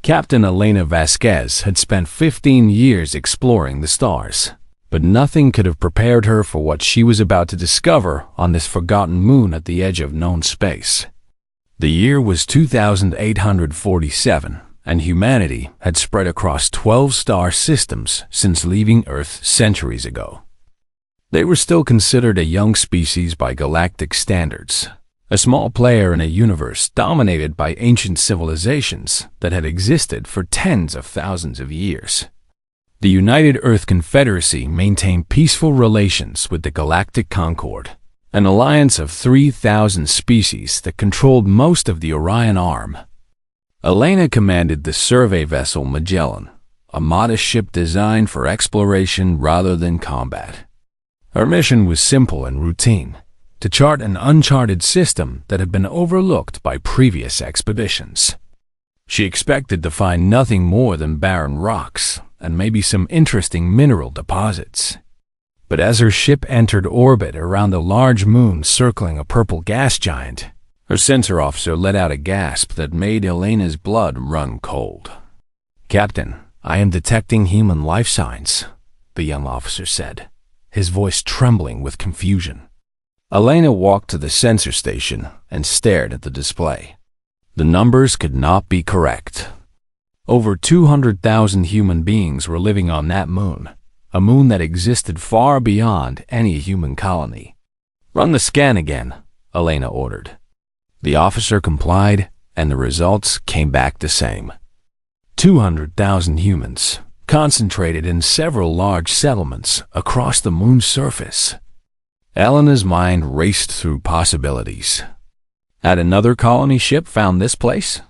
Captain Elena Vasquez had spent 15 years exploring the stars, but nothing could have prepared her for what she was about to discover on this forgotten moon at the edge of known space. The year was 2847, and humanity had spread across 12 star systems since leaving Earth centuries ago. They were still considered a young species by galactic standards, a small player in a universe dominated by ancient civilizations that had existed for tens of thousands of years. The United Earth Confederacy maintained peaceful relations with the Galactic Concord, an alliance of 3,000 species that controlled most of the Orion Arm. Elena commanded the survey vessel Magellan, a modest ship designed for exploration rather than combat. Her mission was simple and routine: to chart an uncharted system that had been overlooked by previous expeditions. She expected to find nothing more than barren rocks and maybe some interesting mineral deposits. But as her ship entered orbit around the large moon circling a purple gas giant, her sensor officer let out a gasp that made Elena's blood run cold. "Captain, I am detecting human life signs," the young officer said, his voice trembling with confusion. Elena walked to the sensor station and stared at the display. The numbers could not be correct. Over 200,000 human beings were living on that moon, a moon that existed far beyond any human colony. "Run the scan again," Elena ordered. The officer complied, and the results came back the same. 200,000 humans, concentrated in several large settlements across the moon's surface. Elena's mind raced through possibilities. Had another colony ship found this place?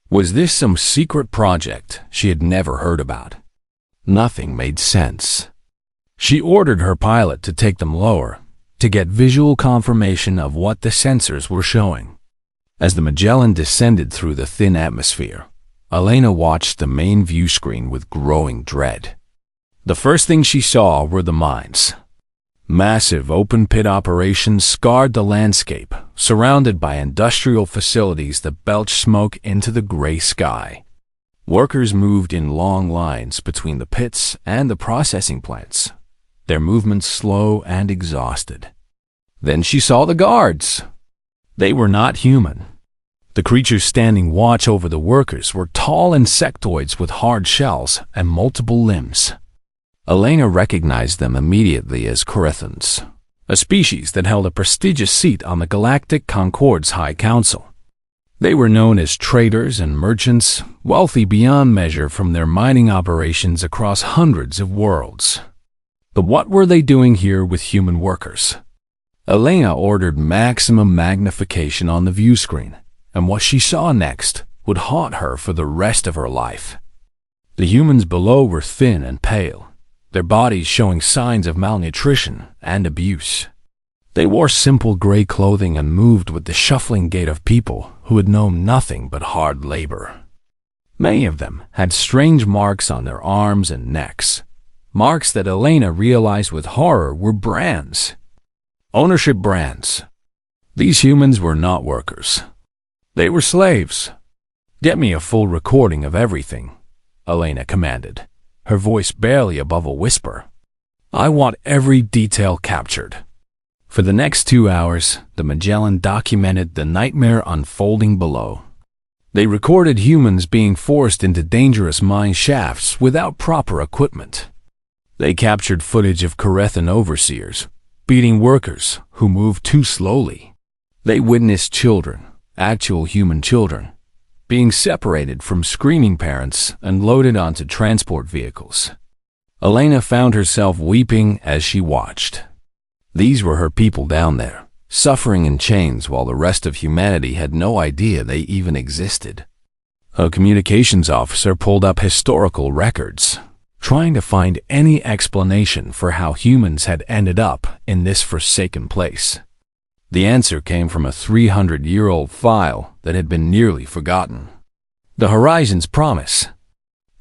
Was this some secret project she had never heard about? Nothing made sense. She ordered her pilot to take them lower, to get visual confirmation of what the sensors were showing. As the Magellan descended through the thin atmosphere, Elena watched the main view screen with growing dread. The first thing she saw were the mines. Massive open-pit operations scarred the landscape, surrounded by industrial facilities that belched smoke into the gray sky. Workers moved in long lines between the pits and the processing plants, their movements slow and exhausted. Then she saw the guards. They were not human. The creatures standing watch over the workers were tall insectoids with hard shells and multiple limbs. Elena recognized them immediately as Corethans, a species that held a prestigious seat on the Galactic Concord's High Council. They were known as traders and merchants, wealthy beyond measure from their mining operations across hundreds of worlds. But what were they doing here with human workers? Elena ordered maximum magnification on the view screen, and what she saw next would haunt her for the rest of her life. The humans below were thin and pale, their bodies showing signs of malnutrition and abuse. They wore simple gray clothing and moved with the shuffling gait of people who had known nothing but hard labor. Many of them had strange marks on their arms and necks, marks that Elena realized with horror were brands. Ownership brands. These humans were not workers. They were slaves. "Get me a full recording of everything," Elena commanded, her voice barely above a whisper. "I want every detail captured." For the next 2 hours, the Magellan documented the nightmare unfolding below. They recorded humans being forced into dangerous mine shafts without proper equipment. They captured footage of Corethan overseers beating workers who moved too slowly. They witnessed children, actual human children, being separated from screaming parents and loaded onto transport vehicles. Elena found herself weeping as she watched. These were her people down there, suffering in chains while the rest of humanity had no idea they even existed. A communications officer pulled up historical records, trying to find any explanation for how humans had ended up in this forsaken place. The answer came from a 300-year-old file that had been nearly forgotten. The Horizon's Promise.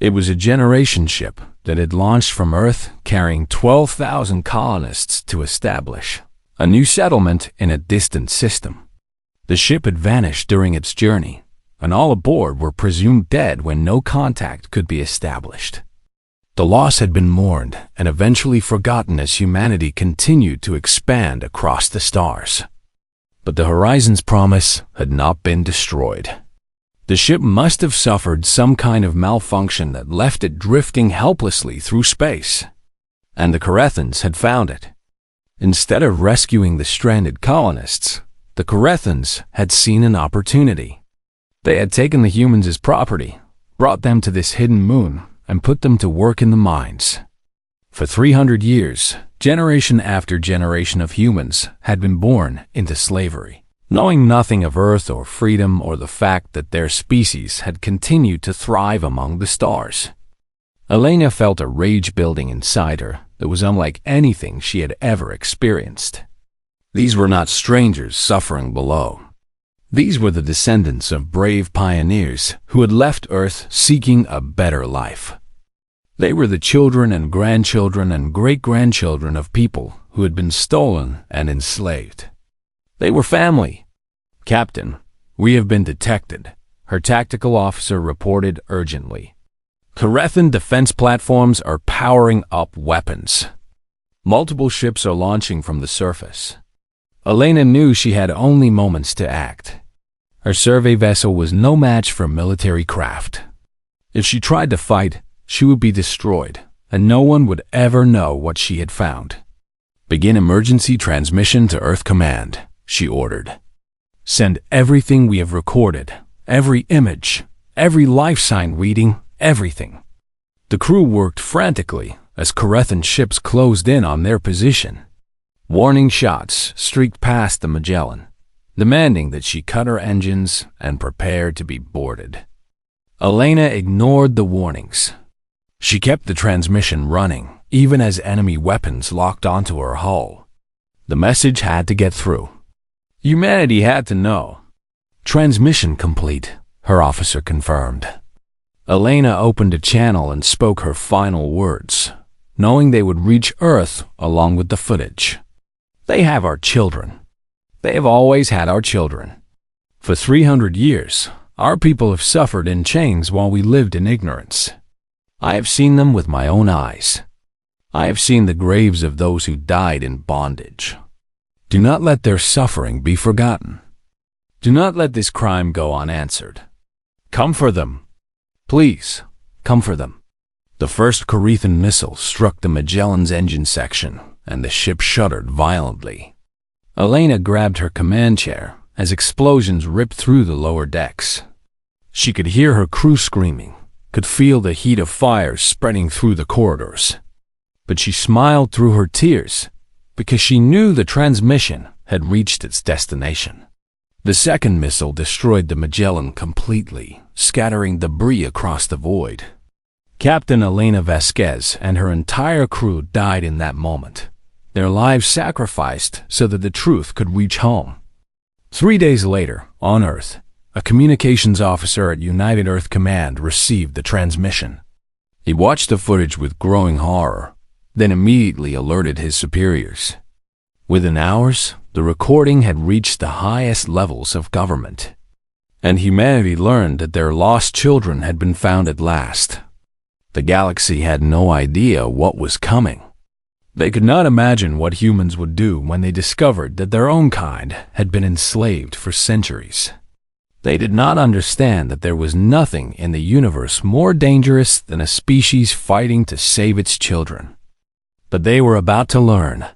It was a generation ship that had launched from Earth carrying 12,000 colonists to establish a new settlement in a distant system. The ship had vanished during its journey, and all aboard were presumed dead when no contact could be established. The loss had been mourned and eventually forgotten as humanity continued to expand across the stars. But the Horizon's promise had not been destroyed. The ship must have suffered some kind of malfunction that left it drifting helplessly through space. And the Corethans had found it. Instead of rescuing the stranded colonists, the Corethans had seen an opportunity. They had taken the humans as property, brought them to this hidden moon, and put them to work in the mines. For 300 years, generation after generation of humans had been born into slavery, knowing nothing of Earth or freedom or the fact that their species had continued to thrive among the stars. Elena felt a rage building inside her that was unlike anything she had ever experienced. These were not strangers suffering below. These were the descendants of brave pioneers who had left Earth seeking a better life. They were the children and grandchildren and great-grandchildren of people who had been stolen and enslaved. They were family. "Captain, we have been detected," her tactical officer reported urgently. "Corethan defense platforms are powering up weapons. Multiple ships are launching from the surface." Elena knew she had only moments to act. Her survey vessel was no match for military craft. If she tried to fight, she would be destroyed, and no one would ever know what she had found. "Begin emergency transmission to Earth Command," she ordered. "Send everything we have recorded, every image, every life sign reading, everything." The crew worked frantically as Corethan ships closed in on their position. Warning shots streaked past the Magellan, demanding that she cut her engines and prepare to be boarded. Elena ignored the warnings. She kept the transmission running, even as enemy weapons locked onto her hull. The message had to get through. Humanity had to know. "Transmission complete," her officer confirmed. Elena opened a channel and spoke her final words, knowing they would reach Earth along with the footage. "They have our children. They have always had our children. For 300 years, our people have suffered in chains while we lived in ignorance. I have seen them with my own eyes. I have seen the graves of those who died in bondage. Do not let their suffering be forgotten. Do not let this crime go unanswered. Come for them. Please, come for them." The first Corethan missile struck the Magellan's engine section, and the ship shuddered violently. Elena grabbed her command chair as explosions ripped through the lower decks. She could hear her crew screaming, could feel the heat of fire spreading through the corridors. But she smiled through her tears because she knew the transmission had reached its destination. The second missile destroyed the Magellan completely, scattering debris across the void. Captain Elena Vasquez and her entire crew died in that moment, their lives sacrificed so that the truth could reach home. 3 days later, on Earth, a communications officer at United Earth Command received the transmission. He watched the footage with growing horror, then immediately alerted his superiors. Within hours, the recording had reached the highest levels of government, and humanity learned that their lost children had been found at last. The galaxy had no idea what was coming. They could not imagine what humans would do when they discovered that their own kind had been enslaved for centuries. They did not understand that there was nothing in the universe more dangerous than a species fighting to save its children. But they were about to learn.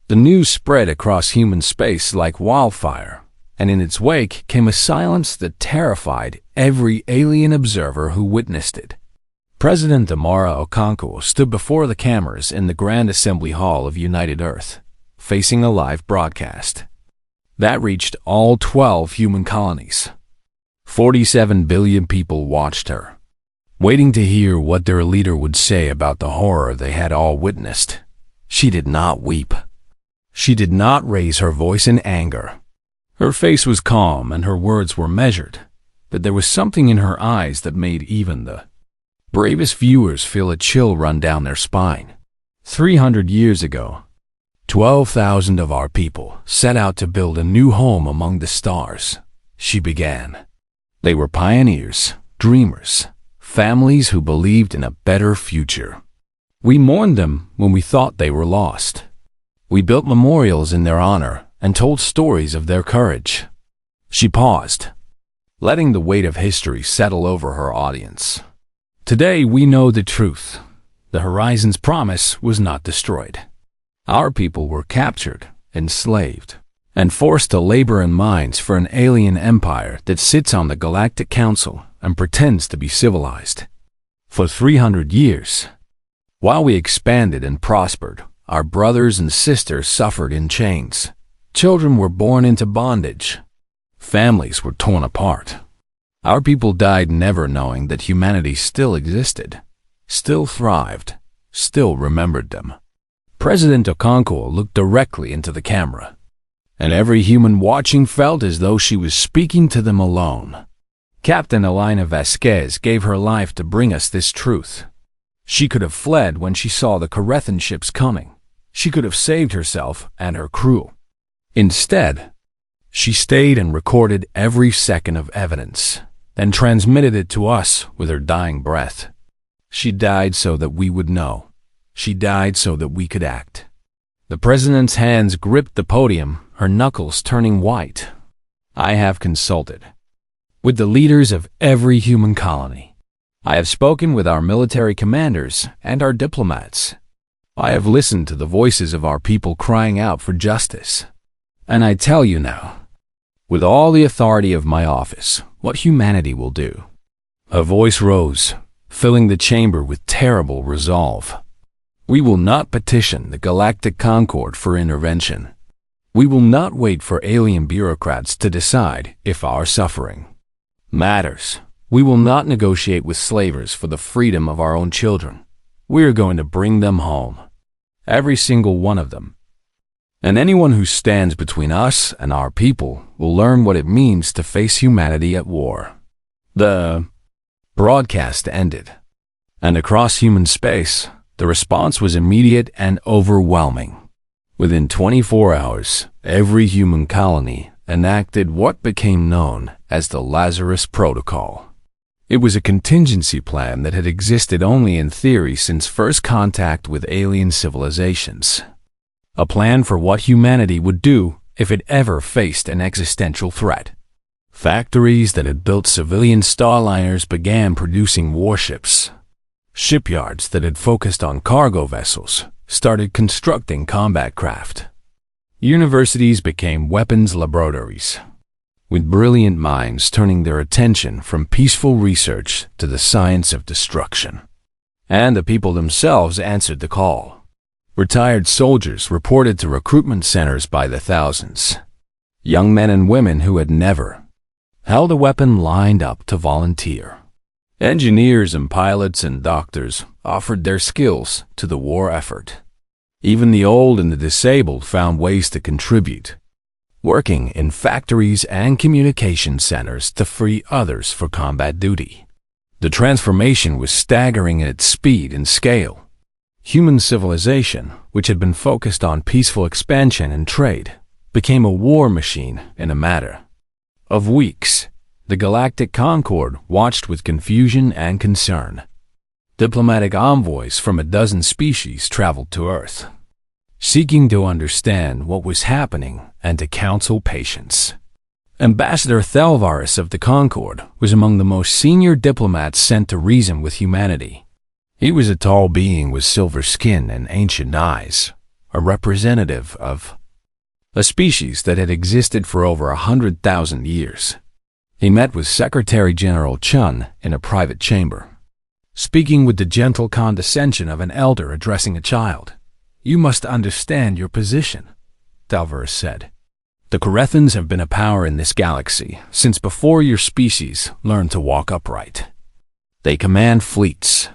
The news spread across human space like wildfire, and in its wake came a silence that terrified every alien observer who witnessed it. President Amara Okonkwo stood before the cameras in the Grand Assembly Hall of United Earth, facing a live broadcast. That reached all 12 human colonies. 47 billion people watched her, waiting to hear what their leader would say about the horror they had all witnessed. She did not weep. She did not raise her voice in anger. Her face was calm and her words were measured, but there was something in her eyes that made even the bravest viewers feel a chill run down their spine. 300 years ago, 12,000 of our people set out to build a new home among the stars, she began. They were pioneers, dreamers, families who believed in a better future. We mourned them when we thought they were lost. We built memorials in their honor and told stories of their courage. She paused, letting the weight of history settle over her audience. Today we know the truth. The Horizon's promise was not destroyed. Our people were captured, enslaved, and forced to labor in mines for an alien empire that sits on the Galactic Council and pretends to be civilized. For 300 years, while we expanded and prospered, our brothers and sisters suffered in chains. Children were born into bondage. Families were torn apart. Our people died never knowing that humanity still existed, still thrived, still remembered them. President Okonkwo looked directly into the camera, and every human watching felt as though she was speaking to them alone. Captain Elena Vasquez gave her life to bring us this truth. She could have fled when she saw the Carethan ships coming. She could have saved herself and her crew. Instead, she stayed and recorded every second of evidence, then transmitted it to us with her dying breath. She died so that we would know. She died so that we could act. The president's hands gripped the podium, her knuckles turning white. I have consulted with the leaders of every human colony. I have spoken with our military commanders and our diplomats. I have listened to the voices of our people crying out for justice. And I tell you now, with all the authority of my office, what humanity will do. Her voice rose, filling the chamber with terrible resolve. We will not petition the Galactic Concord for intervention. We will not wait for alien bureaucrats to decide if our suffering matters. We will not negotiate with slavers for the freedom of our own children. We are going to bring them home. Every single one of them. And anyone who stands between us and our people will learn what it means to face humanity at war. The broadcast ended, and across human space, the response was immediate and overwhelming. Within 24 hours, every human colony enacted what became known as the Lazarus Protocol. It was a contingency plan that had existed only in theory since first contact with alien civilizations. A plan for what humanity would do if it ever faced an existential threat. Factories that had built civilian starliners began producing warships. Shipyards that had focused on cargo vessels started constructing combat craft. Universities became weapons laboratories, with brilliant minds turning their attention from peaceful research to the science of destruction. And the people themselves answered the call. Retired soldiers reported to recruitment centers by the thousands. Young men and women who had never held a weapon lined up to volunteer. Engineers and pilots and doctors offered their skills to the war effort. Even the old and the disabled found ways to contribute, working in factories and communication centers to free others for combat duty. The transformation was staggering in its speed and scale. Human civilization, which had been focused on peaceful expansion and trade, became a war machine in a matter of weeks. The Galactic Concord watched with confusion and concern. Diplomatic envoys from a dozen species traveled to Earth, seeking to understand what was happening and to counsel patience. Ambassador Thelvarus of the Concord was among the most senior diplomats sent to reason with humanity. He was a tall being with silver skin and ancient eyes, a representative of a species that had existed for over 100,000 years. He met with Secretary General Chun in a private chamber, speaking with the gentle condescension of an elder addressing a child. "You must understand your position," Thelvarus said. "The Carethans have been a power in this galaxy since before your species learned to walk upright. They command fleets,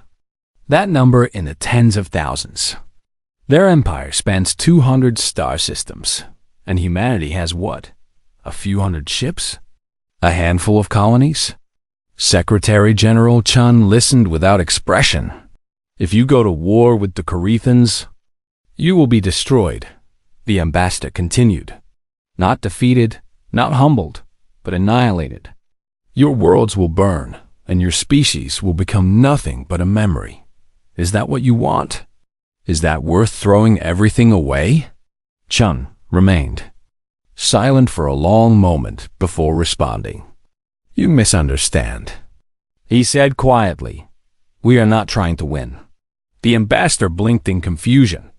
that number in the tens of thousands. Their empire spans 200 star systems, and humanity has what? A few hundred ships? A handful of colonies?" Secretary General Chun listened without expression. "If you go to war with the Carethans, you will be destroyed," the ambassador continued. "Not defeated, not humbled, but annihilated. Your worlds will burn, and your species will become nothing but a memory. Is that what you want? Is that worth throwing everything away? Chun remained silent for a long moment before responding. You misunderstand, he said quietly. We are not trying to win. The ambassador blinked in confusion.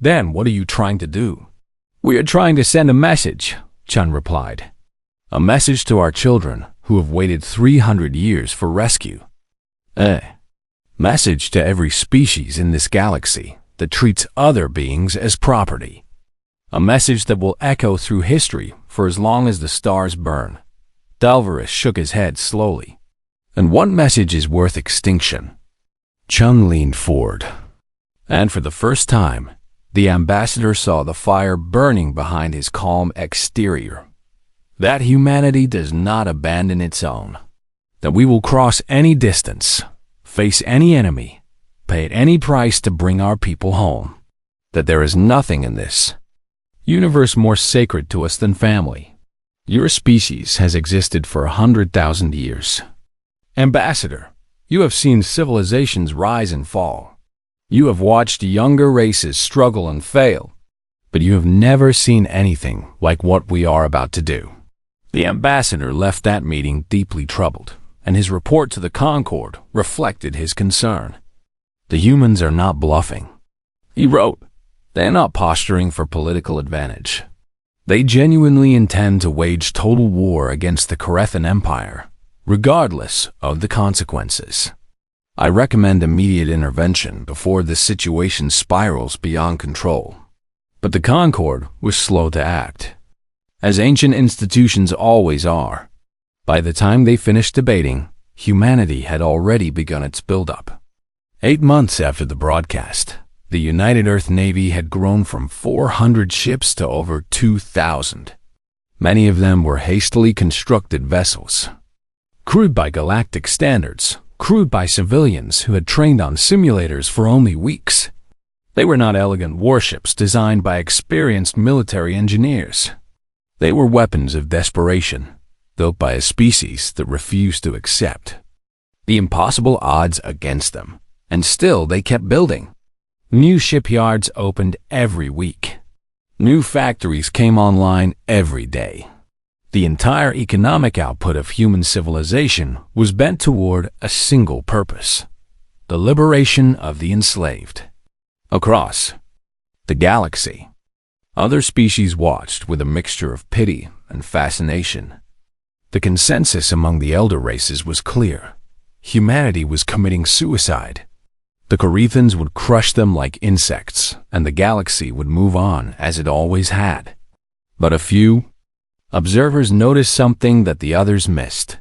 Then what are you trying to do? We are trying to send a message, Chun replied. A message to our children who have waited 300 years for rescue. Message to every species in this galaxy that treats other beings as property. A message that will echo through history for as long as the stars burn. Dalvarus shook his head slowly. And what message is worth extinction? Chun leaned forward, and for the first time, the ambassador saw the fire burning behind his calm exterior. That humanity does not abandon its own. That we will cross any distance, face any enemy, pay at any price to bring our people home. That there is nothing in this universe more sacred to us than family. Your species has existed for 100,000 years. Ambassador, you have seen civilizations rise and fall. You have watched younger races struggle and fail, but you have never seen anything like what we are about to do. The ambassador left that meeting deeply troubled, and his report to the Concord reflected his concern. The humans are not bluffing, he wrote. They are not posturing for political advantage. They genuinely intend to wage total war against the Korethan Empire, regardless of the consequences. I recommend immediate intervention before this situation spirals beyond control. But the Concord was slow to act, as ancient institutions always are. By the time they finished debating, humanity had already begun its buildup. 8 months after the broadcast, the United Earth Navy had grown from 400 ships to over 2,000. Many of them were hastily constructed vessels, crewed by galactic standards, crewed by civilians who had trained on simulators for only weeks. They were not elegant warships designed by experienced military engineers. They were weapons of desperation, built by a species that refused to accept the impossible odds against them, and still they kept building. New shipyards opened every week. New factories came online every day. The entire economic output of human civilization was bent toward a single purpose: the liberation of the enslaved. Across the galaxy, other species watched with a mixture of pity and fascination. The consensus among the elder races was clear. Humanity was committing suicide. The Korethans would crush them like insects, and the galaxy would move on as it always had. But a few observers noticed something that the others missed.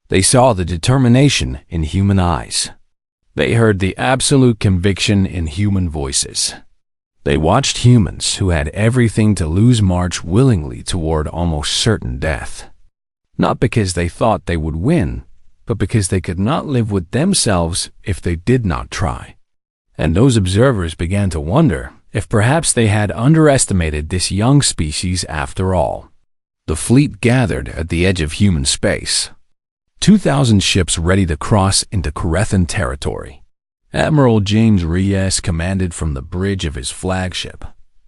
They saw the determination in human eyes. They heard the absolute conviction in human voices. They watched humans who had everything to lose march willingly toward almost certain death. Not because they thought they would win, but because they could not live with themselves if they did not try. And those observers began to wonder if perhaps they had underestimated this young species after all. The fleet gathered at the edge of human space. 2,000 ships ready to cross into Korethan territory. Admiral James Reyes commanded from the bridge of his flagship,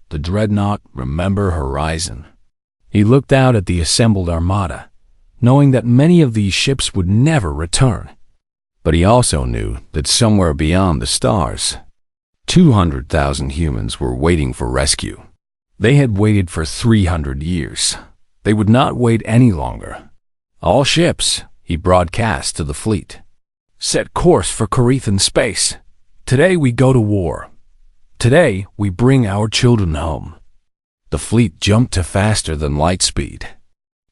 the dreadnought Remember Horizon. He looked out at the assembled armada, knowing that many of these ships would never return. But he also knew that somewhere beyond the stars, 200,000 humans were waiting for rescue. They had waited for 300 years. They would not wait any longer. All ships, he broadcast to the fleet, set course for Korethan space. Today we go to war. Today we bring our children home. The fleet jumped to faster than light speed,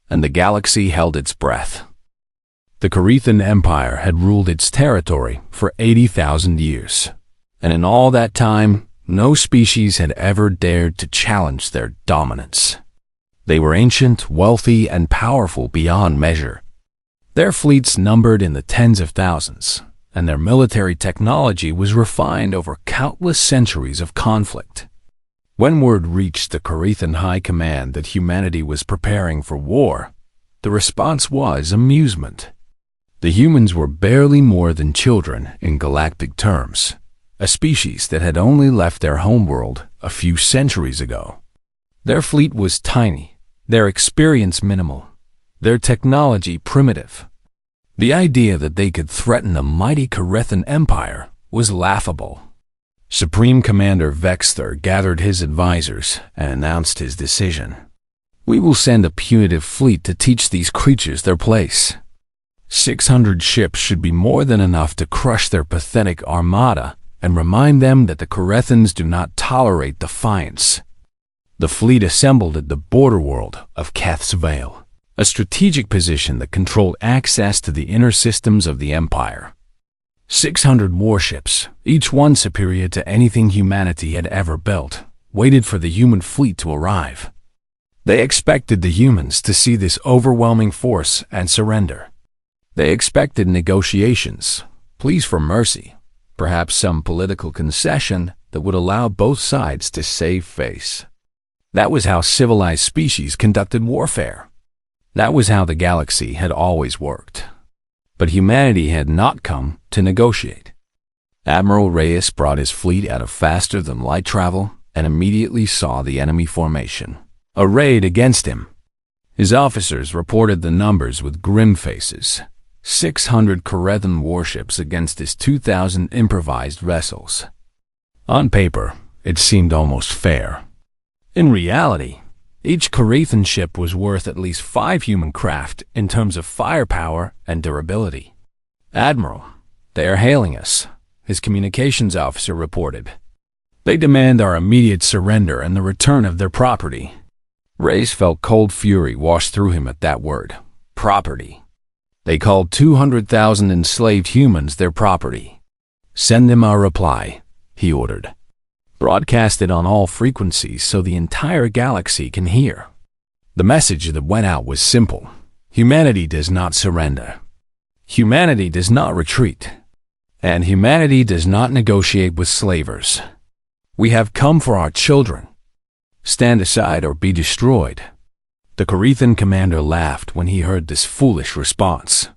and the galaxy held its breath. The Korethan Empire had ruled its territory for 80,000 years, and in all that time, no species had ever dared to challenge their dominance. They were ancient, wealthy, and powerful beyond measure. Their fleets numbered in the tens of thousands, and their military technology was refined over countless centuries of conflict. When word reached the Korethan High Command that humanity was preparing for war, the response was amusement. The humans were barely more than children in galactic terms, a species that had only left their homeworld a few centuries ago. Their fleet was tiny, their experience minimal, their technology primitive. The idea that they could threaten the mighty Carethan Empire was laughable. Supreme Commander Vexter gathered his advisors and announced his decision. We will send a punitive fleet to teach these creatures their place. 600 ships should be more than enough to crush their pathetic armada and remind them that the Carethans do not tolerate defiance. The fleet assembled at the border world of Keth's Vale, a strategic position that controlled access to the inner systems of the Empire. 600 warships, each one superior to anything humanity had ever built, waited for the human fleet to arrive. They expected the humans to see this overwhelming force and surrender. They expected negotiations, pleas for mercy, perhaps some political concession that would allow both sides to save face. That was how civilized species conducted warfare. That was how the galaxy had always worked. But humanity had not come to negotiate. Admiral Reyes brought his fleet out of faster-than-light travel and immediately saw the enemy formation, arrayed against him. His officers reported the numbers with grim faces. 600 Carethan warships against his 2,000 improvised vessels. On paper, it seemed almost fair. In reality, each Carethan ship was worth at least 5 human craft in terms of firepower and durability. "Admiral, they are hailing us," his communications officer reported. "They demand our immediate surrender and the return of their property." Reyes felt cold fury wash through him at that word, property. They called 200,000 enslaved humans their property. "Send them our reply," he ordered. "Broadcast it on all frequencies so the entire galaxy can hear." The message that went out was simple. Humanity does not surrender. Humanity does not retreat. And humanity does not negotiate with slavers. We have come for our children. Stand aside or be destroyed. The Carethan commander laughed when he heard this foolish response.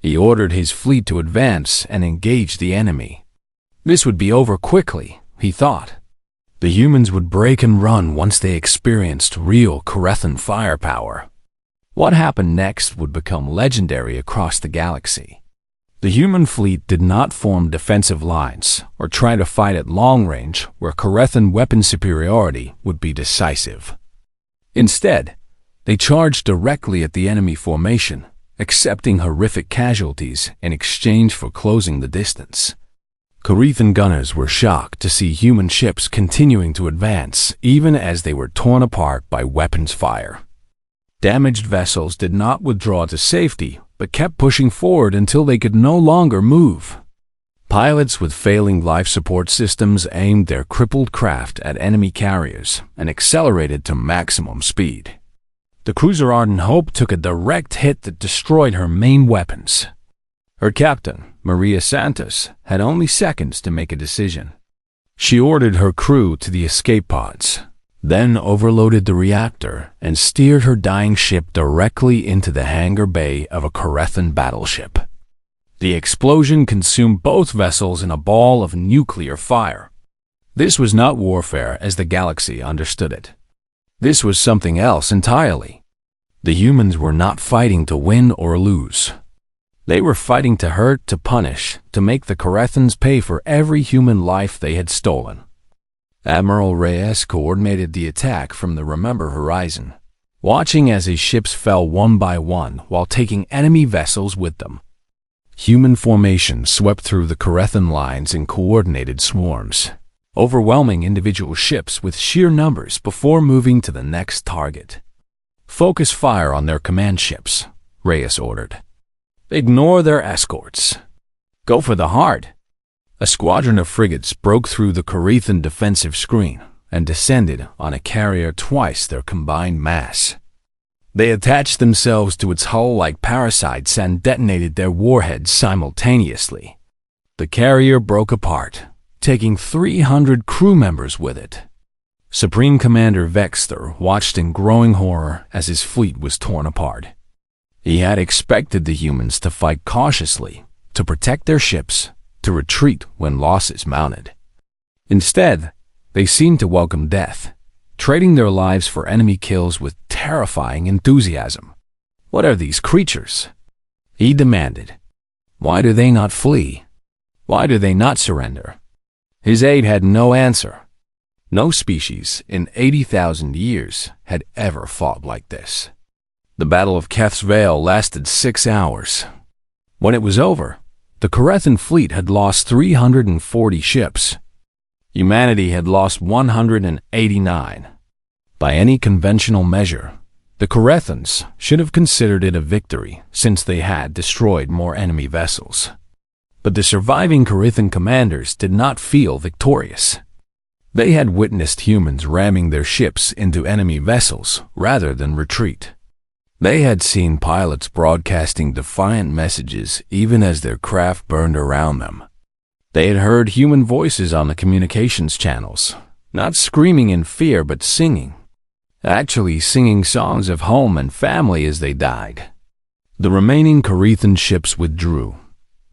He ordered his fleet to advance and engage the enemy. This would be over quickly, he thought. The humans would break and run once they experienced real Carethan firepower. What happened next would become legendary across the galaxy. The human fleet did not form defensive lines or try to fight at long range where Carethan weapon superiority would be decisive. Instead, they charged directly at the enemy formation, accepting horrific casualties in exchange for closing the distance. Carethan gunners were shocked to see human ships continuing to advance even as they were torn apart by weapons fire. Damaged vessels did not withdraw to safety, but kept pushing forward until they could no longer move. Pilots with failing life support systems aimed their crippled craft at enemy carriers and accelerated to maximum speed. The cruiser Ardent Hope took a direct hit that destroyed her main weapons. Her captain, Maria Santos, had only seconds to make a decision. She ordered her crew to the escape pods, then overloaded the reactor and steered her dying ship directly into the hangar bay of a Carethan battleship. The explosion consumed both vessels in a ball of nuclear fire. This was not warfare as the galaxy understood it. This was something else entirely. The humans were not fighting to win or lose. They were fighting to hurt, to punish, to make the Carethans pay for every human life they had stolen. Admiral Reyes coordinated the attack from the Remember horizon, watching as his ships fell one by one while taking enemy vessels with them. Human formations swept through the Carethan lines in coordinated swarms, overwhelming individual ships with sheer numbers before moving to the next target. "Focus fire on their command ships," Reyes ordered. "Ignore their escorts. Go for the heart." A squadron of frigates broke through the Carethan defensive screen and descended on a carrier twice their combined mass. They attached themselves to its hull like parasites and detonated their warheads simultaneously. The carrier broke apart, taking 300 crew members with it. Supreme Commander Vexter watched in growing horror as his fleet was torn apart. He had expected the humans to fight cautiously, to protect their ships, to retreat when losses mounted. Instead, they seemed to welcome death, trading their lives for enemy kills with terrifying enthusiasm. "What are these creatures?" he demanded. "Why do they not flee? Why do they not surrender?" His aide had no answer. No species in 80,000 years had ever fought like this. The Battle of Keth's Vale lasted 6 hours. When it was over, the Korethan fleet had lost 340 ships. Humanity had lost 189. By any conventional measure, the Korethans should have considered it a victory since they had destroyed more enemy vessels. But the surviving Korethan commanders did not feel victorious. They had witnessed humans ramming their ships into enemy vessels rather than retreat. They had seen pilots broadcasting defiant messages even as their craft burned around them. They had heard human voices on the communications channels, not screaming in fear but singing, actually singing songs of home and family as they died. The remaining Korethan ships withdrew,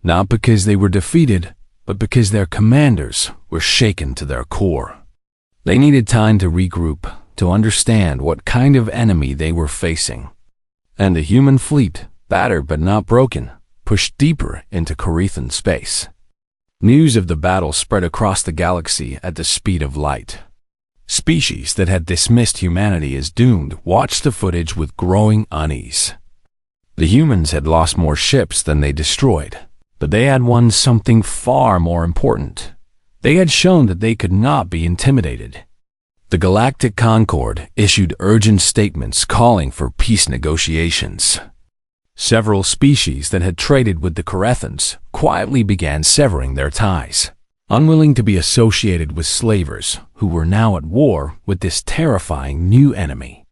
not because they were defeated, but because their commanders were shaken to their core. They needed time to regroup, to understand what kind of enemy they were facing. And the human fleet, battered but not broken, pushed deeper into Korethan space. News of the battle spread across the galaxy at the speed of light. Species that had dismissed humanity as doomed watched the footage with growing unease. The humans had lost more ships than they destroyed, but they had won something far more important. They had shown that they could not be intimidated. The Galactic Concord issued urgent statements calling for peace negotiations. Several species that had traded with the Korethans quietly began severing their ties, unwilling to be associated with slavers who were now at war with this terrifying new enemy.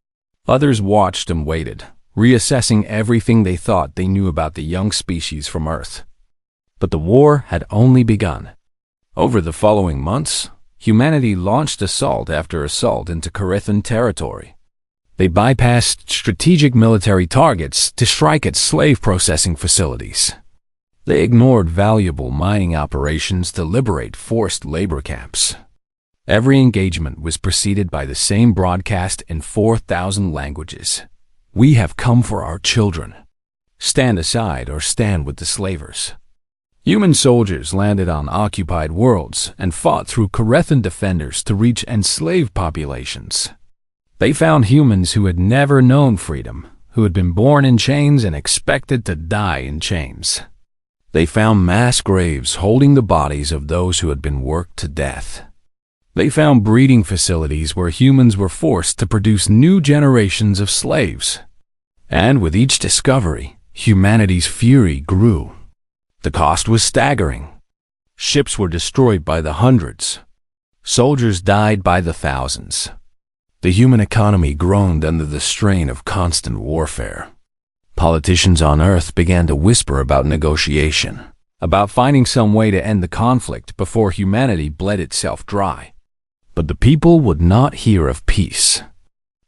Others watched and waited, reassessing everything they thought they knew about the young species from Earth. But the war had only begun. Over the following months, humanity launched assault after assault into Korethan territory. They bypassed strategic military targets to strike at slave processing facilities. They ignored valuable mining operations to liberate forced labor camps. Every engagement was preceded by the same broadcast in 4,000 languages. "We have come for our children. Stand aside or stand with the slavers." Human soldiers landed on occupied worlds and fought through Korethan defenders to reach enslaved populations. They found humans who had never known freedom, who had been born in chains and expected to die in chains. They found mass graves holding the bodies of those who had been worked to death. They found breeding facilities where humans were forced to produce new generations of slaves. And with each discovery, humanity's fury grew. The cost was staggering. Ships were destroyed by the hundreds. Soldiers died by the thousands. The human economy groaned under the strain of constant warfare. Politicians on Earth began to whisper about negotiation, about finding some way to end the conflict before humanity bled itself dry. But the people would not hear of peace.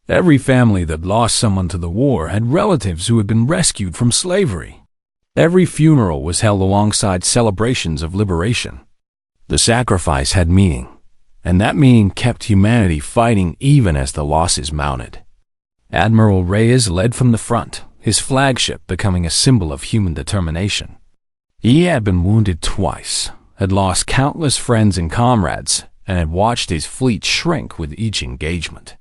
Every family that lost someone to the war had relatives who had been rescued from slavery. Every funeral was held alongside celebrations of liberation. The sacrifice had meaning, and that meaning kept humanity fighting even as the losses mounted. Admiral Reyes led from the front, his flagship becoming a symbol of human determination. He had been wounded twice, had lost countless friends and comrades, and had watched his fleet shrink with each engagement.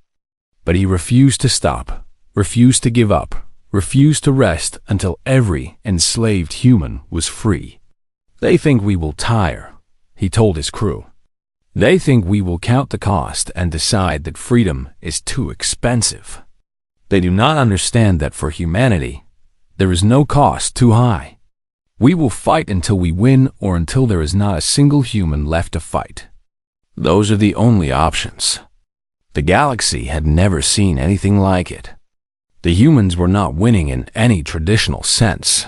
But he refused to stop, refused to give up, refused to rest until every enslaved human was free. "They think we will tire," he told his crew. "They think we will count the cost and decide that freedom is too expensive. They do not understand that for humanity, there is no cost too high. We will fight until we win or until there is not a single human left to fight. Those are the only options." The galaxy had never seen anything like it. The humans were not winning in any traditional sense.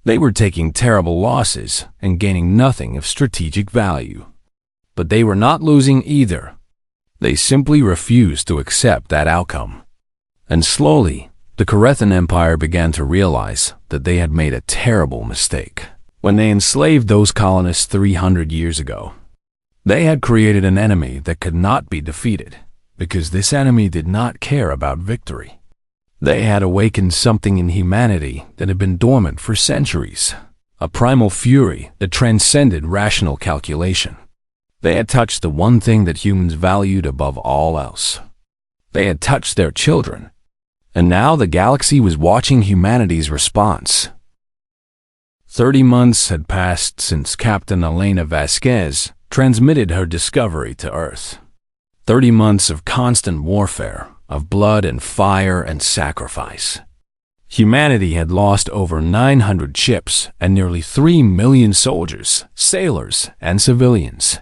They were taking terrible losses and gaining nothing of strategic value. But they were not losing either. They simply refused to accept that outcome. And slowly, The Corethan Empire began to realize that they had made a terrible mistake when they enslaved those colonists 300 years ago. They had created an enemy that could not be defeated, because this enemy did not care about victory. They had awakened something in humanity that had been dormant for centuries, a primal fury that transcended rational calculation. They had touched the one thing that humans valued above all else. They had touched their children, and now the galaxy was watching humanity's response. 30 months had passed since Captain Elena Vasquez transmitted her discovery to Earth. 30 months of constant warfare, of blood and fire and sacrifice. Humanity had lost over 900 ships and nearly 3 million soldiers, sailors, and civilians.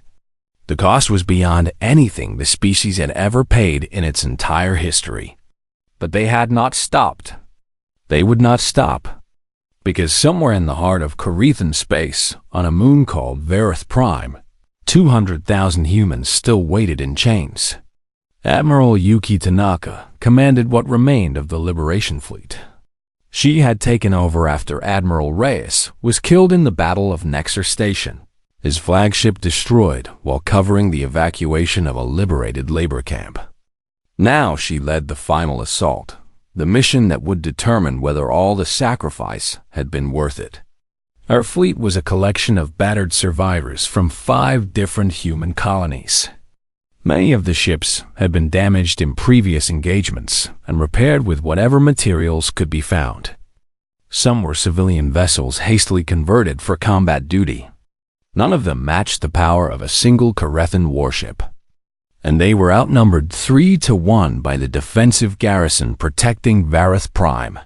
The cost was beyond anything the species had ever paid in its entire history. But they had not stopped. They would not stop. Because somewhere in the heart of Corethan space, on a moon called Varith Prime, 200,000 humans still waited in chains. Admiral Yuki Tanaka commanded what remained of the Liberation Fleet. She had taken over after Admiral Reyes was killed in the Battle of Nexer Station, his flagship destroyed while covering the evacuation of a liberated labor camp. Now she led the final assault, the mission that would determine whether all the sacrifice had been worth it. Our fleet was a collection of battered survivors from 5 different human colonies. Many of the ships had been damaged in previous engagements and repaired with whatever materials could be found. Some were civilian vessels hastily converted for combat duty. None of them matched the power of a single Corethan warship. And they were outnumbered 3-1 by the defensive garrison protecting Varith Prime.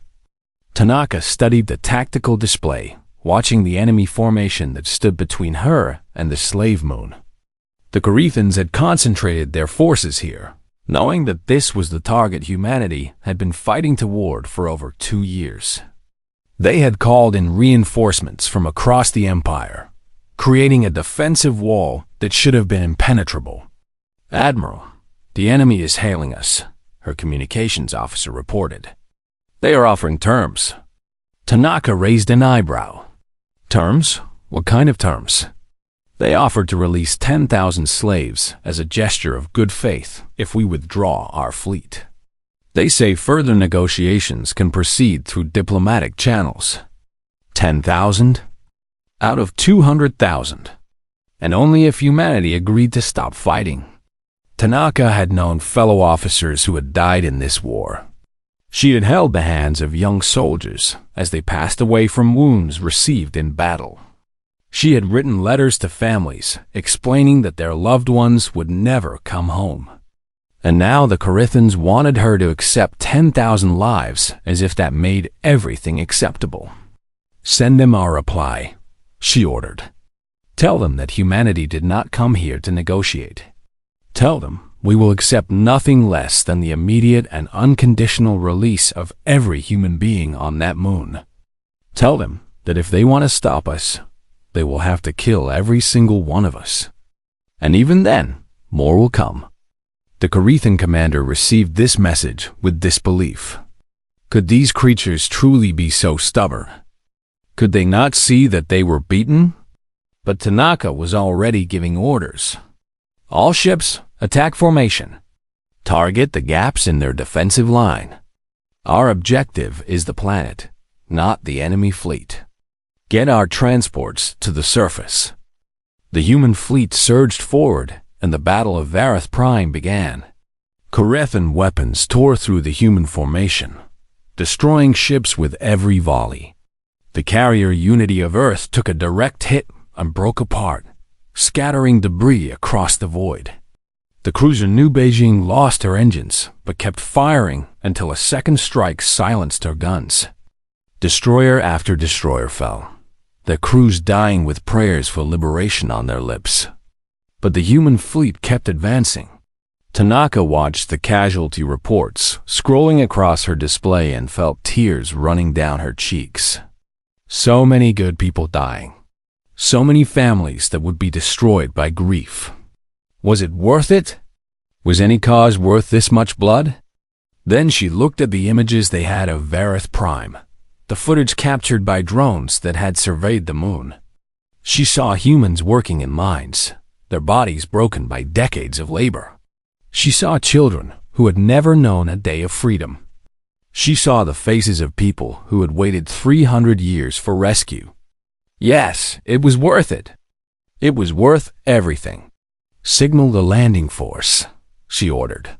Tanaka studied the tactical display, watching the enemy formation that stood between her and the slave moon. The Corethans had concentrated their forces here, knowing that this was the target humanity had been fighting toward for over 2 years. They had called in reinforcements from across the Empire, creating a defensive wall that should have been impenetrable. "Admiral, the enemy is hailing us," her communications officer reported. "They are offering terms." Tanaka raised an eyebrow. "Terms? What kind of terms?" "They offered to release 10,000 slaves as a gesture of good faith if we withdraw our fleet. They say further negotiations can proceed through diplomatic channels." 10,000? Out of 200,000. And only if humanity agreed to stop fighting. Tanaka had known fellow officers who had died in this war. She had held the hands of young soldiers as they passed away from wounds received in battle. She had written letters to families explaining that their loved ones would never come home. And now the Corethans wanted her to accept 10,000 lives as if that made everything acceptable. "Send them our reply," she ordered. "Tell them that humanity did not come here to negotiate. Tell them we will accept nothing less than the immediate and unconditional release of every human being on that moon. Tell them that if they want to stop us, they will have to kill every single one of us. And even then, more will come." The Corethan commander received this message with disbelief. Could these creatures truly be so stubborn? Could they not see that they were beaten? But Tanaka was already giving orders. "All ships, attack formation. Target the gaps in their defensive line. Our objective is the planet, not the enemy fleet. Get our transports to the surface." The human fleet surged forward, and the Battle of Varith Prime began. Corethan weapons tore through the human formation, destroying ships with every volley. The carrier Unity of Earth took a direct hit and broke apart, scattering debris across the void. The cruiser New Beijing lost her engines, but kept firing until a second strike silenced her guns. Destroyer after destroyer fell, their crews dying with prayers for liberation on their lips. But the human fleet kept advancing. Tanaka watched the casualty reports scrolling across her display and felt tears running down her cheeks. So many good people dying. So many families that would be destroyed by grief. Was it worth it? Was any cause worth this much blood? Then she looked at the images they had of Vareth Prime, the footage captured by drones that had surveyed the moon. She saw humans working in mines, their bodies broken by decades of labor. She saw children who had never known a day of freedom. She saw the faces of people who had waited 300 years for rescue. Yes, it was worth it. It was worth everything. "Signal the landing force," she ordered.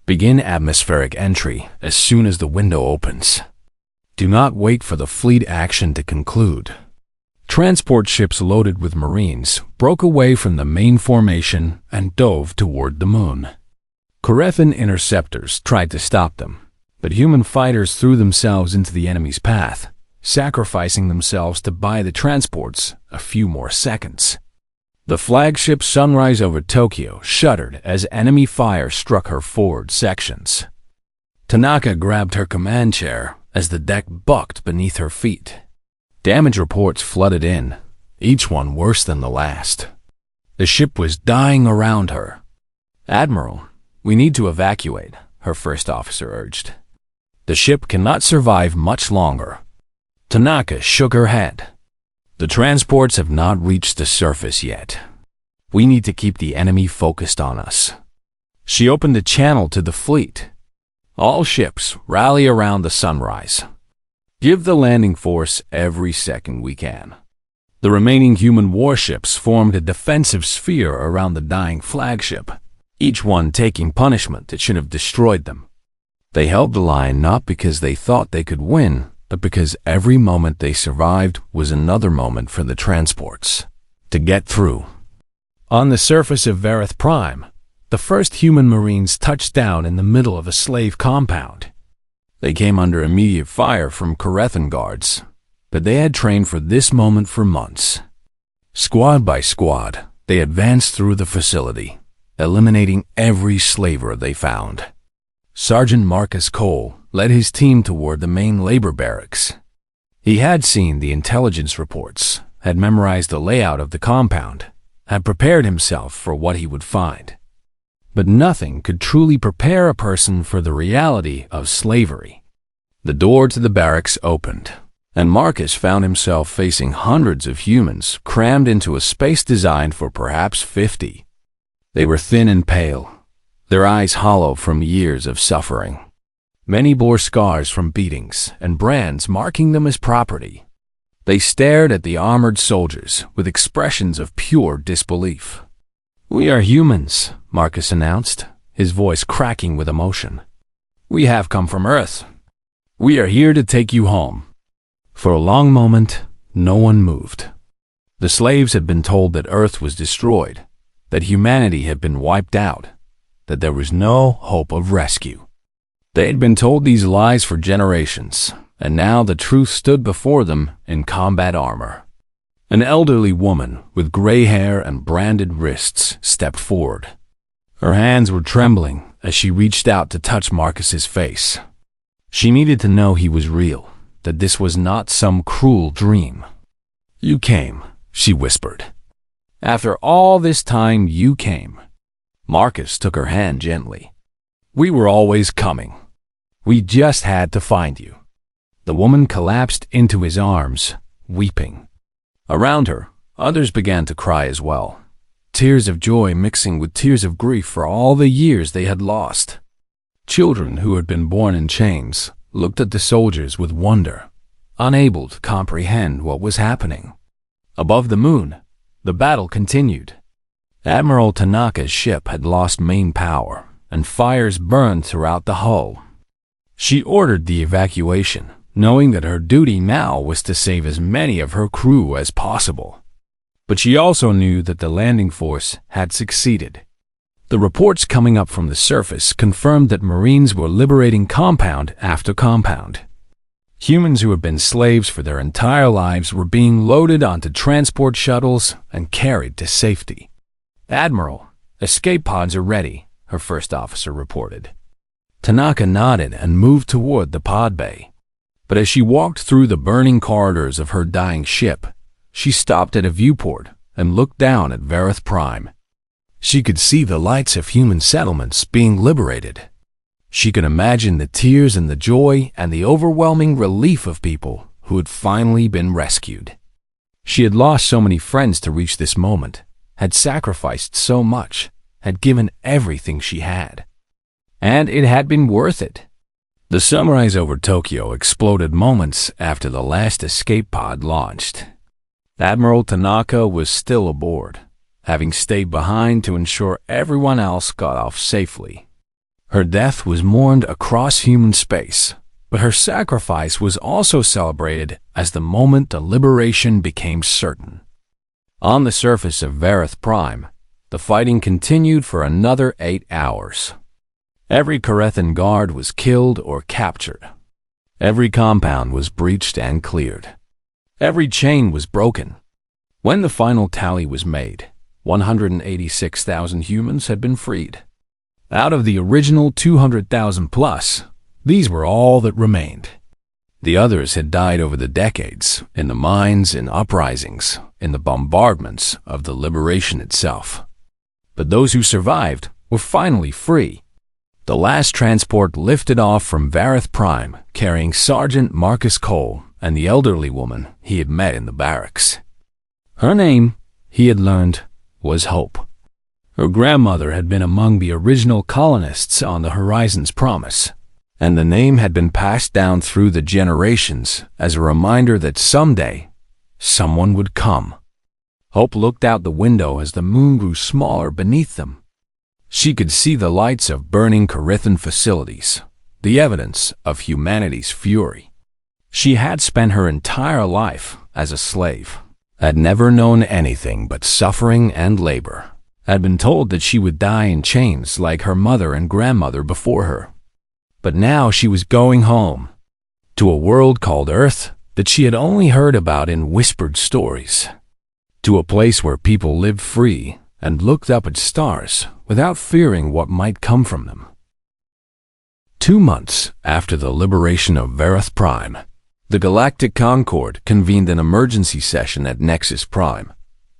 "Begin atmospheric entry as soon as the window opens. Do not wait for the fleet action to conclude." Transport ships loaded with Marines broke away from the main formation and dove toward the moon. Korethan interceptors tried to stop them, but human fighters threw themselves into the enemy's path, sacrificing themselves to buy the transports a few more seconds. The flagship Sunrise over Tokyo shuddered as enemy fire struck her forward sections. Tanaka grabbed her command chair as the deck bucked beneath her feet. Damage reports flooded in, each one worse than the last. The ship was dying around her. "Admiral, we need to evacuate," her first officer urged. "The ship cannot survive much longer." Tanaka shook her head. "The transports have not reached the surface yet. We need to keep the enemy focused on us." She opened the channel to the fleet. "All ships, rally around the Sunrise. Give the landing force every second we can." The remaining human warships formed a defensive sphere around the dying flagship, each one taking punishment that should have destroyed them. They held the line not because they thought they could win, but because every moment they survived was another moment for the transports to get through. On the surface of Vareth Prime, the first human Marines touched down in the middle of a slave compound. They came under immediate fire from Korethan guards, but they had trained for this moment for months. Squad by squad, they advanced through the facility, eliminating every slaver they found. Sergeant Marcus Cole led his team toward the main labor barracks. He had seen the intelligence reports, had memorized the layout of the compound, had prepared himself for what he would find. But nothing could truly prepare a person for the reality of slavery. The door to the barracks opened, and Marcus found himself facing hundreds of humans crammed into a space designed for perhaps 50. They were thin and pale, their eyes hollow from years of suffering. Many bore scars from beatings and brands marking them as property. They stared at the armored soldiers with expressions of pure disbelief. "We are humans," Marcus announced, his voice cracking with emotion. "We have come from Earth. We are here to take you home." For a long moment, no one moved. The slaves had been told that Earth was destroyed, that humanity had been wiped out, that there was no hope of rescue. They had been told these lies for generations, and now the truth stood before them in combat armor. An elderly woman with gray hair and branded wrists stepped forward. Her hands were trembling as she reached out to touch Marcus's face. She needed to know he was real, that this was not some cruel dream. "You came," she whispered. "After all this time, you came." Marcus took her hand gently. "We were always coming. We just had to find you." The woman collapsed into his arms, weeping. Around her, others began to cry as well, tears of joy mixing with tears of grief for all the years they had lost. Children who had been born in chains looked at the soldiers with wonder, unable to comprehend what was happening. Above the moon, the battle continued. Admiral Tanaka's ship had lost main power, and fires burned throughout the hull. She ordered the evacuation, knowing that her duty now was to save as many of her crew as possible. But she also knew that the landing force had succeeded. The reports coming up from the surface confirmed that Marines were liberating compound after compound. Humans who had been slaves for their entire lives were being loaded onto transport shuttles and carried to safety. "Admiral, escape pods are ready," her first officer reported. Tanaka nodded and moved toward the pod bay. But as she walked through the burning corridors of her dying ship, she stopped at a viewport and looked down at Vareth Prime. She could see the lights of human settlements being liberated. She could imagine the tears and the joy and the overwhelming relief of people who had finally been rescued. She had lost so many friends to reach this moment, had sacrificed so much, had given everything she had. And it had been worth it. The sunrise over Tokyo exploded moments after the last escape pod launched. Admiral Tanaka was still aboard, having stayed behind to ensure everyone else got off safely. Her death was mourned across human space, but her sacrifice was also celebrated as the moment the liberation became certain. On the surface of Vareth Prime, the fighting continued for another 8 hours. Every Carethan guard was killed or captured. Every compound was breached and cleared. Every chain was broken. When the final tally was made, 186,000 humans had been freed. Out of the original 200,000 plus, these were all that remained. The others had died over the decades, in the mines, in uprisings, in the bombardments of the liberation itself. But those who survived were finally free. The last transport lifted off from Vareth Prime, carrying Sergeant Marcus Cole and the elderly woman he had met in the barracks. Her name, he had learned, was Hope. Her grandmother had been among the original colonists on the Horizon's Promise, and the name had been passed down through the generations as a reminder that someday, someone would come. Hope looked out the window as the moon grew smaller beneath them. She could see the lights of burning Carethan facilities, the evidence of humanity's fury. She had spent her entire life as a slave, had never known anything but suffering and labor, had been told that she would die in chains like her mother and grandmother before her. But now she was going home, to a world called Earth that she had only heard about in whispered stories, to a place where people lived free and looked up at stars without fearing what might come from them. 2 months after the liberation of Vareth Prime, the Galactic Concord convened an emergency session at Nexus Prime,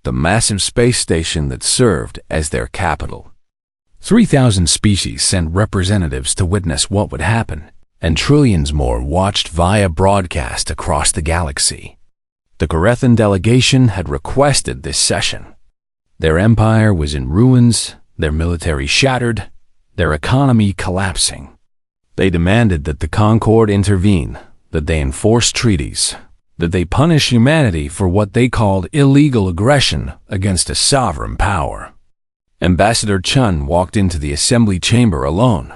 the massive space station that served as their capital. 3,000 species sent representatives to witness what would happen, and trillions more watched via broadcast across the galaxy. The Carethan delegation had requested this session. Their empire was in ruins, their military shattered, their economy collapsing. They demanded that the Concord intervene, that they enforce treaties, that they punish humanity for what they called illegal aggression against a sovereign power. Ambassador Chun walked into the assembly chamber alone.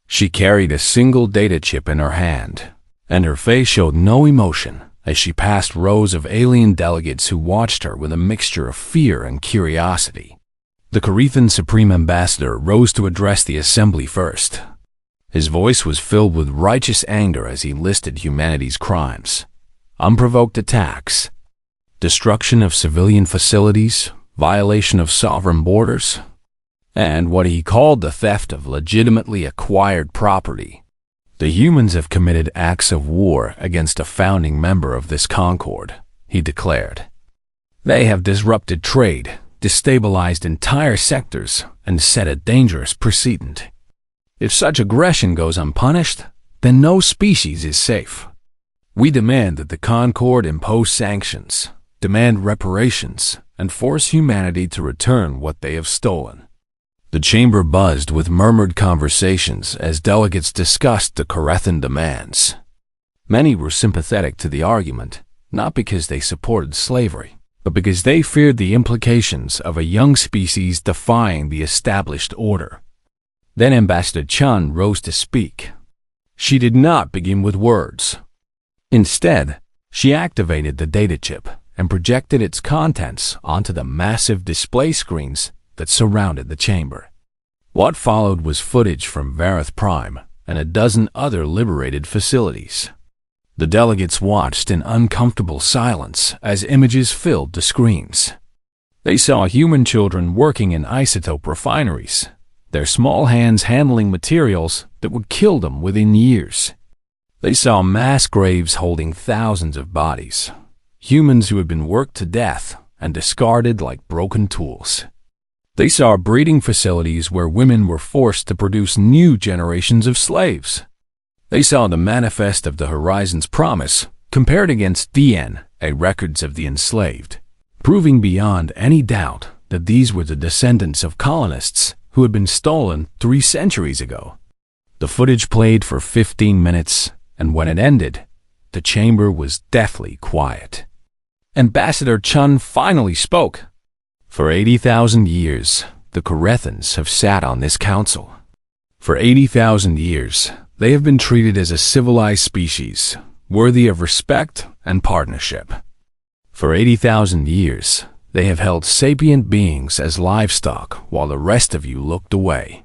She carried a single data chip in her hand, and her face showed no emotion as she passed rows of alien delegates who watched her with a mixture of fear and curiosity. The Carethan Supreme Ambassador rose to address the assembly first. His voice was filled with righteous anger as he listed humanity's crimes: unprovoked attacks, destruction of civilian facilities, violation of sovereign borders, and what he called the theft of legitimately acquired property. The humans have committed acts of war against a founding member of this Concord, he declared. They have disrupted trade, destabilized entire sectors, and set a dangerous precedent. If such aggression goes unpunished, then no species is safe. We demand that the Concord impose sanctions, demand reparations, and force humanity to return what they have stolen. The chamber buzzed with murmured conversations as delegates discussed the Carethan demands. Many were sympathetic to the argument, not because they supported slavery, but because they feared the implications of a young species defying the established order. Then Ambassador Chun rose to speak. She did not begin with words. Instead, she activated the data chip and projected its contents onto the massive display screens that surrounded the chamber. What followed was footage from Vareth Prime and a dozen other liberated facilities. The delegates watched in uncomfortable silence as images filled the screens. They saw human children working in isotope refineries, their small hands handling materials that would kill them within years. They saw mass graves holding thousands of bodies, humans who had been worked to death and discarded like broken tools. They saw breeding facilities where women were forced to produce new generations of slaves. They saw the manifest of the Horizon's promise compared against DNA records of the enslaved, proving beyond any doubt that these were the descendants of colonists who had been stolen 3 centuries ago. The footage played for 15 minutes, and when it ended, the chamber was deathly quiet. Ambassador Chun finally spoke. For 80,000 years, the Corethans have sat on this council. For 80,000 years, they have been treated as a civilized species, worthy of respect and partnership. For 80,000 years, they have held sapient beings as livestock while the rest of you looked away.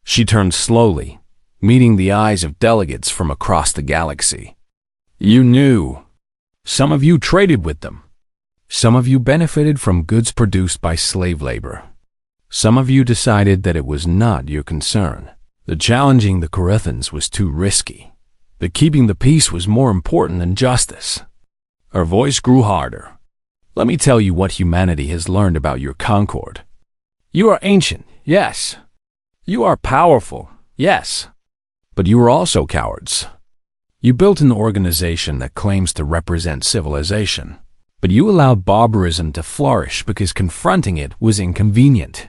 She turned slowly, meeting the eyes of delegates from across the galaxy. You knew. Some of you traded with them. Some of you benefited from goods produced by slave labor. Some of you decided that it was not your concern. That challenging the Corethans was too risky. That keeping the peace was more important than justice. Her voice grew harder. Let me tell you what humanity has learned about your concord. You are ancient, yes. You are powerful, yes. But you are also cowards. You built an organization that claims to represent civilization, but you allowed barbarism to flourish because confronting it was inconvenient.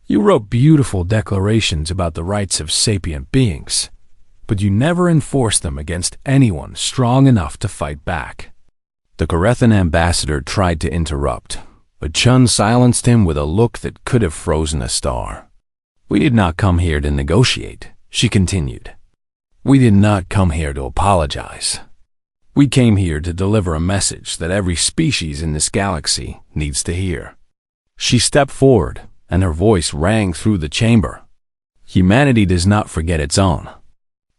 You wrote beautiful declarations about the rights of sapient beings, but you never enforced them against anyone strong enough to fight back. The Corethan ambassador tried to interrupt, but Chun silenced him with a look that could have frozen a star. We did not come here to negotiate, she continued. We did not come here to apologize. We came here to deliver a message that every species in this galaxy needs to hear. She stepped forward, and her voice rang through the chamber. Humanity does not forget its own.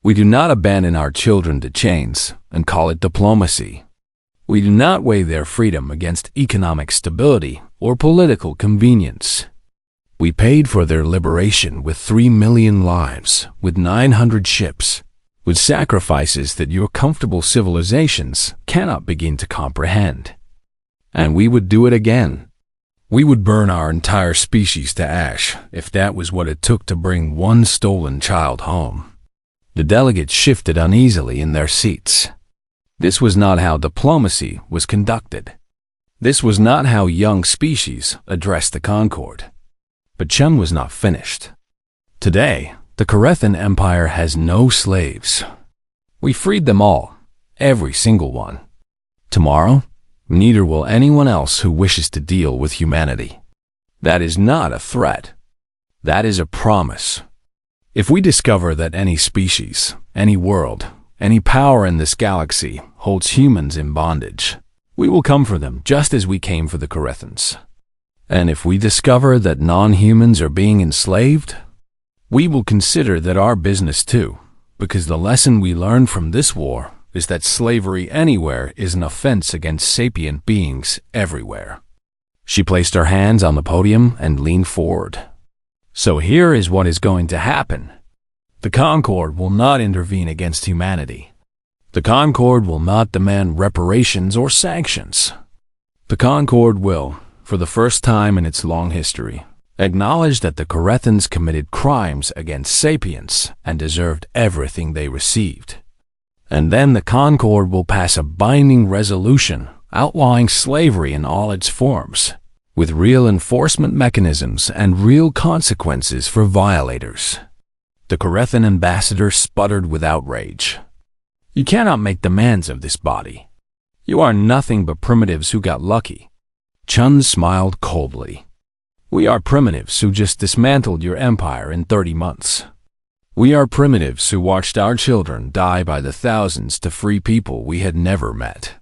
We do not abandon our children to chains and call it diplomacy. We do not weigh their freedom against economic stability or political convenience. We paid for their liberation with 3 million lives, with 900 ships, with sacrifices that your comfortable civilizations cannot begin to comprehend. And we would do it again. We would burn our entire species to ash if that was what it took to bring one stolen child home. The delegates shifted uneasily in their seats. This was not how diplomacy was conducted. This was not how young species addressed the Concord. But Chun was not finished. Today, the Corethan Empire has no slaves. We freed them all, every single one. Tomorrow, neither will anyone else who wishes to deal with humanity. That is not a threat. That is a promise. If we discover that any species, any world, any power in this galaxy holds humans in bondage, we will come for them just as we came for the Corethans. And if we discover that non-humans are being enslaved, we will consider that our business too, because the lesson we learned from this war is that slavery anywhere is an offense against sapient beings everywhere. She placed her hands on the podium and leaned forward. So here is what is going to happen. The Concord will not intervene against humanity. The Concord will not demand reparations or sanctions. The Concord will, for the first time in its long history, acknowledge that the Corethans committed crimes against sapients and deserved everything they received. And then the Concord will pass a binding resolution outlawing slavery in all its forms, with real enforcement mechanisms and real consequences for violators. The Corethan ambassador sputtered with outrage. You cannot make demands of this body. You are nothing but primitives who got lucky. Chun smiled coldly. We are primitives who just dismantled your empire in 30 months. We are primitives who watched our children die by the thousands to free people we had never met.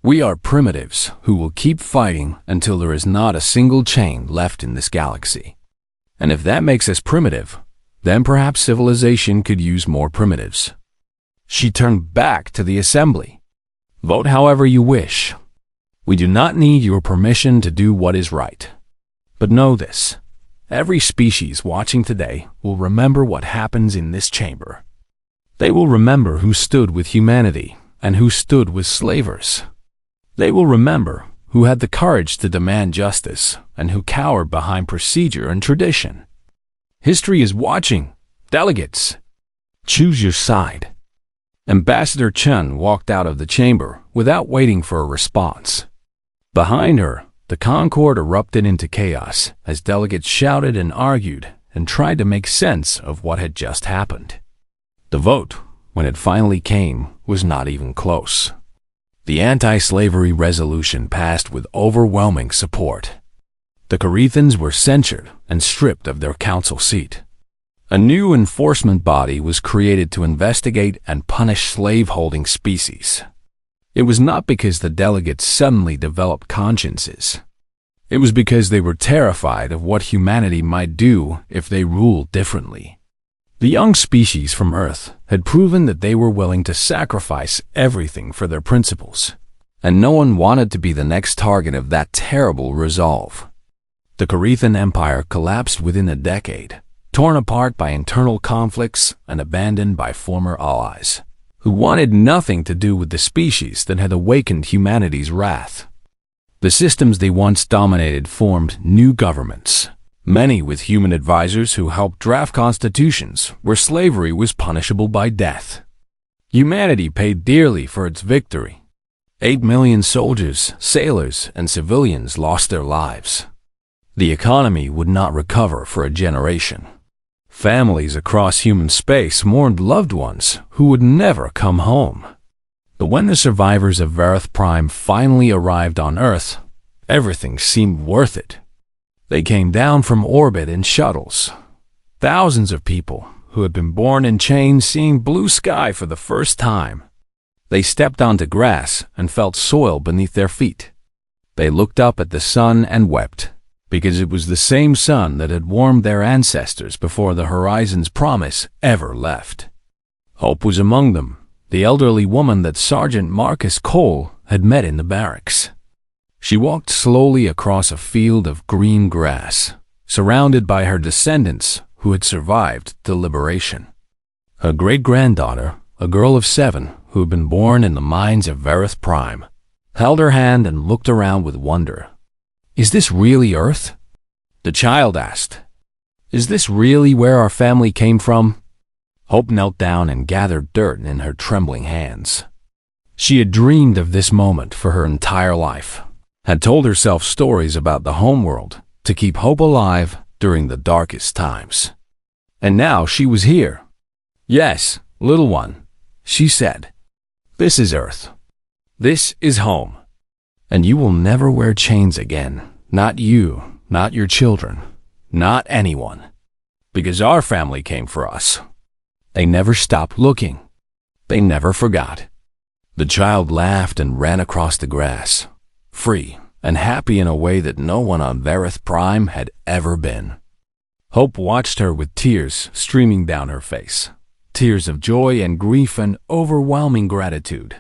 We are primitives who will keep fighting until there is not a single chain left in this galaxy. And if that makes us primitive, then perhaps civilization could use more primitives. She turned back to the assembly. Vote however you wish. We do not need your permission to do what is right. But know this, every species watching today will remember what happens in this chamber. They will remember who stood with humanity and who stood with slavers. They will remember who had the courage to demand justice and who cowered behind procedure and tradition. History is watching. Delegates, choose your side. Ambassador Chen walked out of the chamber without waiting for a response. Behind her, the Concord erupted into chaos as delegates shouted and argued and tried to make sense of what had just happened. The vote, when it finally came, was not even close. The anti-slavery resolution passed with overwhelming support. The Corethans were censured and stripped of their council seat. A new enforcement body was created to investigate and punish slave-holding species. It was not because the delegates suddenly developed consciences. It was because they were terrified of what humanity might do if they ruled differently. The young species from Earth had proven that they were willing to sacrifice everything for their principles, and no one wanted to be the next target of that terrible resolve. The Corethan Empire collapsed within a decade, torn apart by internal conflicts and abandoned by former allies, who wanted nothing to do with the species that had awakened humanity's wrath. The systems they once dominated formed new governments, many with human advisors who helped draft constitutions where slavery was punishable by death. Humanity paid dearly for its victory. 8 million soldiers, sailors, and civilians lost their lives. The economy would not recover for a generation. Families across human space mourned loved ones who would never come home. But when the survivors of Verith Prime finally arrived on Earth, everything seemed worth it. They came down from orbit in shuttles. Thousands of people who had been born in chains seeing blue sky for the first time. They stepped onto grass and felt soil beneath their feet. They looked up at the sun and wept, because it was the same sun that had warmed their ancestors before the horizon's promise ever left. Hope was among them, the elderly woman that Sergeant Marcus Cole had met in the barracks. She walked slowly across a field of green grass, surrounded by her descendants who had survived the liberation. Her great-granddaughter, a girl of 7 who had been born in the mines of Verith Prime, held her hand and looked around with wonder. "Is this really Earth?" the child asked. "Is this really where our family came from?" Hope knelt down and gathered dirt in her trembling hands. She had dreamed of this moment for her entire life, had told herself stories about the homeworld to keep hope alive during the darkest times. And now she was here. "Yes, little one," she said. "This is Earth. This is home. And you will never wear chains again. Not you, not your children, not anyone. Because our family came for us. They never stopped looking. They never forgot." The child laughed and ran across the grass, free and happy in a way that no one on Verith Prime had ever been. Hope watched her with tears streaming down her face, tears of joy and grief and overwhelming gratitude.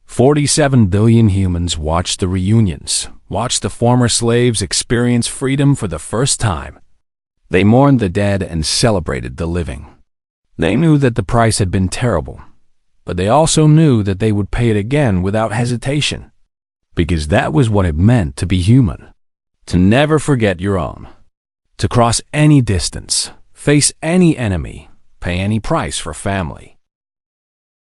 47 billion humans watched the reunions, watched the former slaves experience freedom for the first time. They mourned the dead and celebrated the living. They knew that the price had been terrible, but they also knew that they would pay it again without hesitation, because that was what it meant to be human, to never forget your own, to cross any distance, face any enemy, pay any price for family.